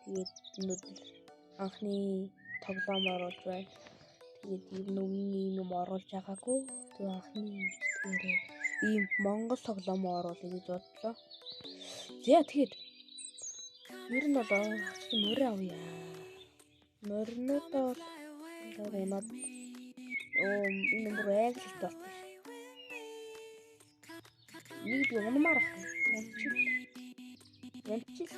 Тэгээд өнөөдөр анхны тоглоом оруулж байна. Тэгээд өмнө юм оруулж байгаагүй. Тэгээд анхны зүйлээрээ ийм Монгол тоглоом оруулъя гэж бодлоо. За тэгээд ер нь бол морь авъя. Моринуудаа унаад нэмэр айлт болсон. Нэг би унамаар ах. Янчил.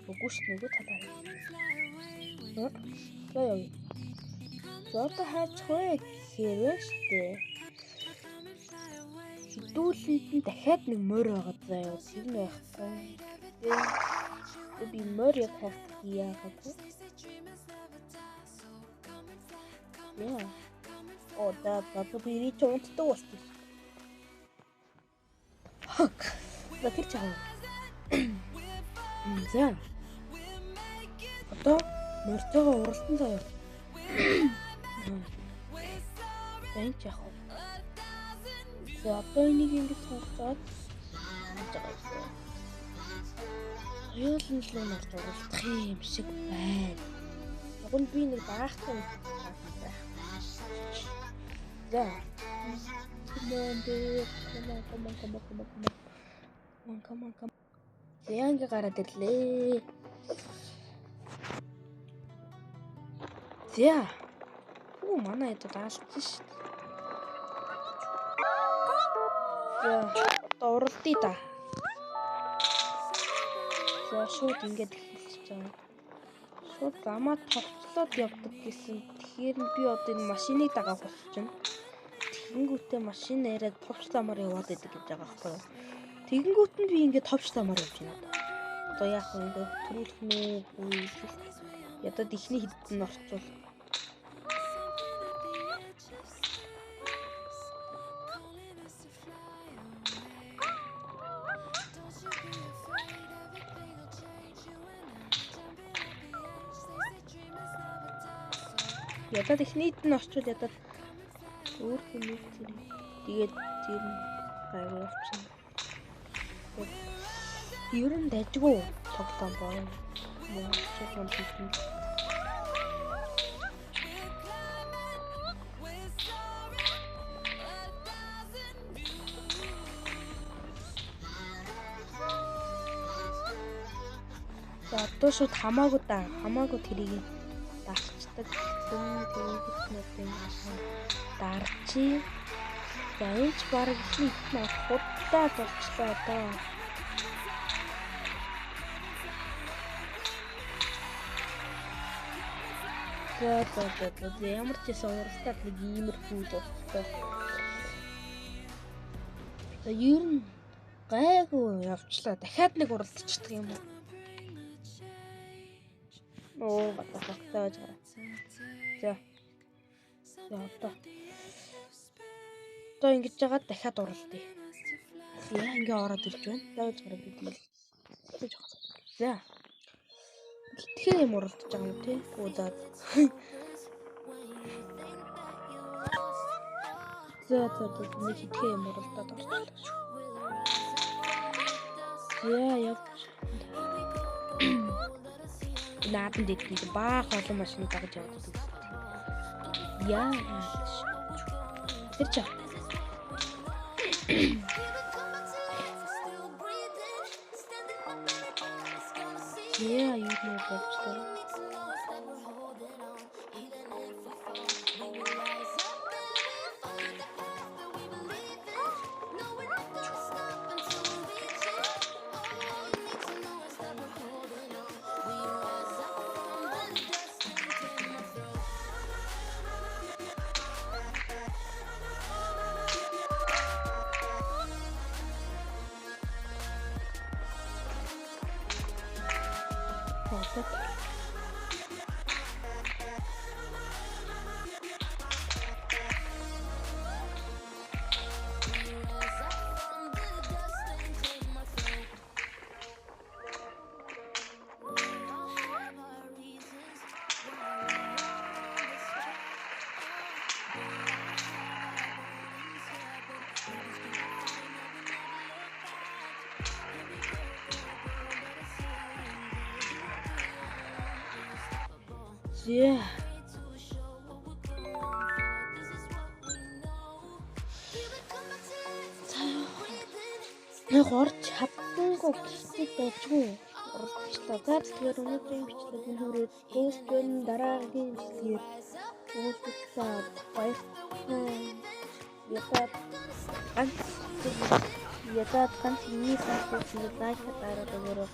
Үгүй ш нөгөө талаар. Яа. Зото хайцгүй хэрвээ штэ. Хідүүлэнд нь дахиад нэг морь байгаа заяа. Тэр нь байхгүй. Тэгээд би морь яг яагаад вэ? Яа. Оо да би рич унтдаг болчих. Хак. За тэр чаа. За. Одоо морьтойгоо уралдан заяа. Энд яах вэ? За одоо энийг ингэж сонгоод Юулын нарт уралдах юм шиг байна. Агуул би нэг баахтай байх. За. Come on. Яа ингээ гараад ирлээ. За. Манай хэд даалцсан шүү. За, одоо уралдъя да. За, шууд ингээд эхэлчихэж байгаа. Шууд замаа товчлоод явдаг гэсэн. Тэгэхээр би одоо энэ машиныг дагаад болчихно. Тэгэнгүүтээ машин яриад товч замаар яваад идэг гэж байгаа байхгүй юу? Тэгэнгүүт нь би ингээд товч замаар явж байна. Одоо яах вэ? Ингээд төрүүлэх нүү үгүй. Ядад ихний хэдд нь орчвол ядад ихнийд нь орчвол ядад өөр хүмүүс тэгээд тэр нь гайгүй явчихна. Ер нь дайггүй тоглоом байна. Чиглэн хийх. За одоо шууд хамаагүй тэрийг дарчдаг. Дарчи. За энэ ч бараг их худалдаа болчлоо одоо. За ямар ч гэсэн уралдаад нэг иймэрхүү болчихлоо. За ер нь гайгүй явчлаа. Дахиад нэг уралдчихдаг юм уу? Оо батагтааж гараа. За одоо ингэж жагаад дахиад уралдъя. Яа ингээ ороод ирж байна. Давж гараад идмэл. За. Итгэх юм уралдаж байгаа юм тий. Уудаа. За нэг итгэх юм уралдаад орчлоо. Яа явж. Наадын дэдний баах олон машин дагаж явдаг. Яа. Тэр чаа. Яа юу нэ болчихлоо. Зээ. Яг орж чаддаггүй гэхдээ дайжгүй орж та. За тэгэхээр өнөөдрийн бичлэгийн хүрээд дууссан дараагийн бичлэгээр уулзлаа. Баярлалаа. Ятад ганц миний сайтыг лайк дараад өгөөрэй.